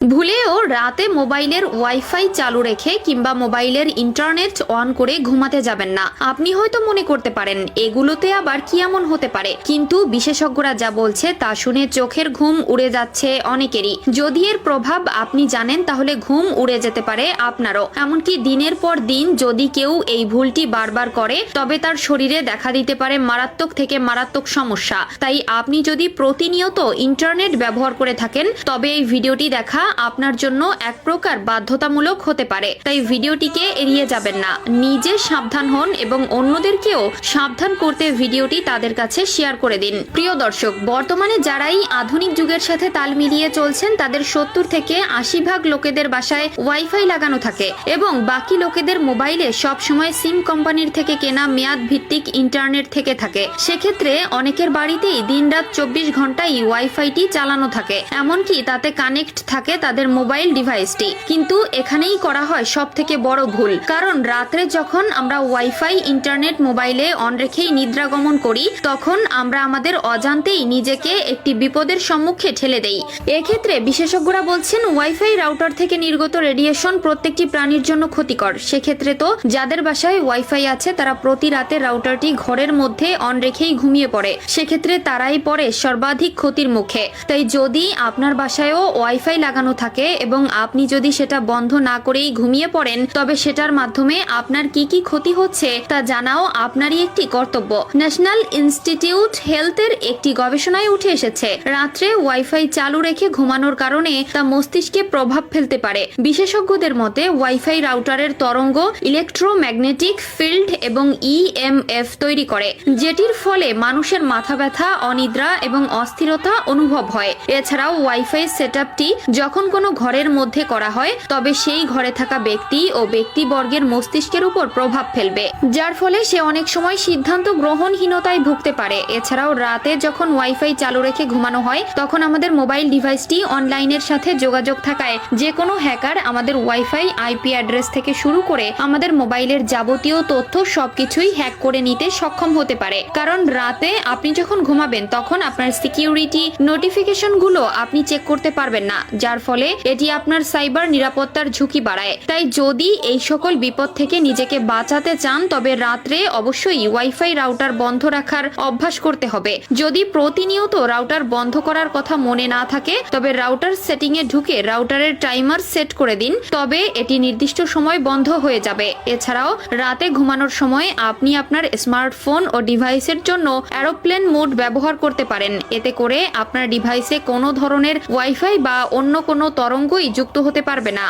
ভুলেও রাতে মোবাইলের ওয়াইফাই চালু রেখে কিংবা মোবাইলের ইন্টারনেট অন করে ঘুমাতে যাবেন না। আপনি হয়তো মনে করতে পারেন এগুলোতে আবার কি এমন হতে পারে, কিন্তু বিশেষজ্ঞরা যা বলছে তা শুনে চোখের ঘুম উড়ে যাচ্ছে অনেকেরই। যদি এর প্রভাব আপনি জানেন তাহলে ঘুম উড়ে যেতে পারে আপনারও। এমনকি দিনের পর দিন যদি কেউ এই ভুলটি বারবার করে তবে তার শরীরে দেখা দিতে পারে মারাত্মক থেকে মারাত্মক সমস্যা। তাই আপনি যদি প্রতিনিয়ত ইন্টারনেট ব্যবহার করে থাকেন তবে এই ভিডিওটি দেখা আপনার জন্য এক প্রকার বাধ্যতামূলক হতে পারে। তাই ভিডিওটিকে এড়িয়ে যাবেন না, নিজে সাবধান হন এবং অন্যদেরকেও সাবধান করতে ভিডিওটি তাদের কাছে শেয়ার করে দিন। প্রিয় দর্শক, বর্তমানে যারাই আধুনিক যুগের সাথে তাল মিলিয়ে চলছেন তাদের 70 থেকে 80% লোকেদের বাসায় ওয়াইফাই লাগানো থাকে এবং বাকি লোকেদের মোবাইলে সব সময় সিম কোম্পানির থেকে কেনা মেয়াদ ভিত্তিক ইন্টারনেট থেকে থাকে। সেক্ষেত্রে অনেকের বাড়িতেই দিনরাত 24 ঘন্টাই ওয়াইফাইটি চালানো থাকে, এমনকি তাতে কানেক্ট থাকে তাদের মোবাইল ডিভাইসটি। কিন্তু এখানেই করা হয় সব থেকে বড় ভুল, কারণ রাত্রে যখন আমরা ওয়াইফাই ইন্টারনেট মোবাইলে অন রেখেই নিদ্রা গমন করি তখন আমরা আমাদের অজান্তেই নিজেকে একটি বিপদের সম্মুখে ঠেলে দেই। এক্ষেত্রে বিশেষজ্ঞরা বলছেন ওয়াইফাই রাউটার থেকে নির্গত রেডিয়েশন প্রত্যেকটি প্রাণীর জন্য ক্ষতিকর। সেক্ষেত্রে তো যাদের বাসায় ওয়াইফাই আছে তারা প্রতি রাতে রাউটারটি ঘরের মধ্যে অন রেখেই ঘুমিয়ে পড়ে, সেক্ষেত্রে তারাই পড়ে সর্বাধিক ক্ষতির মুখে। তাই যদি আপনার বাসায়ও ওয়াইফাই লাগানো থাকে এবং আপনি যদি সেটা বন্ধ না করেই ঘুমিয়ে পড়েন তবে সেটার মাধ্যমে আপনার কি কি ক্ষতি হচ্ছে তা জানাও আপনারই একটি কর্তব্য। ন্যাশনাল ইনস্টিটিউট হেলথের একটি গবেষণায় উঠে এসেছে রাত্রে ওয়াইফাই চালু রেখে ঘুমানোর কারণে তা মস্তিষ্কে প্রভাব ফেলতে পারে। বিশেষজ্ঞদের মতে ওয়াইফাই রাউটারের তরঙ্গ ইলেকট্রোম্যাগনেটিক ফিল্ড এবং ইএমএফ তৈরি করে, যেটির ফলে মানুষের মাথা ব্যথা, অনিদ্রা এবং অস্থিরতা অনুভব হয়। এছাড়াও ওয়াইফাই সেটআপটি যখন কোনো ঘরের মধ্যে করা হয় তবে সেই ঘরে থাকা ব্যক্তি ও ব্যক্তিবর্গের মস্তিষ্কের উপর প্রভাব ফেলবে, যার ফলে সে অনেক সময় সিদ্ধান্ত গ্রহণহীনতায় ভুগতে পারে। এছাড়াও রাতে যখন ওয়াইফাই চালু রেখে ঘুমানো হয় তখন আমাদের মোবাইল ডিভাইসটি অনলাইনের সাথে যোগাযোগ থাকায় যে কোনো হ্যাকার আমাদের ওয়াইফাই আইপি অ্যাড্রেস থেকে শুরু করে আমাদের মোবাইলের যাবতীয় তথ্য সবকিছুই হ্যাক করে নিতে সক্ষম হতে পারে। কারণ রাতে আপনি যখন ঘুমাবেন তখন আপনার সিকিউরিটি নোটিফিকেশনগুলো আপনি চেক করতে পারবেন না, যার ফলে এটি আপনার সাইবার নিরাপত্তার ঝুঁকি বাড়ায়। তাই যদি এই সকল বিপদ থেকে নিজেকে বাঁচাতে চান তবে রাত্রে অবশ্যই ওয়াইফাই রাউটার বন্ধ রাখার অভ্যাস করতে হবে। যদি প্রতিনিয়ত রাউটার বন্ধ করার কথা মনে না থাকে তবে রাউটার সেটিং এ ঢুকে রাউটারের টাইমার সেট করে দিন, তবে এটি নির্দিষ্ট সময় বন্ধ হয়ে যাবে। এছাড়াও রাতে ঘুমানোর সময় আপনি আপনার স্মার্টফোন ও ডিভাইসের জন্য এরোপ্লেন মোড ব্যবহার করতে পারেন। এতে করে আপনার ডিভাইসে কোনো ধরনের ওয়াইফাই বা অন্য কোনো তরঙ্গই যুক্ত হতে পারবে না।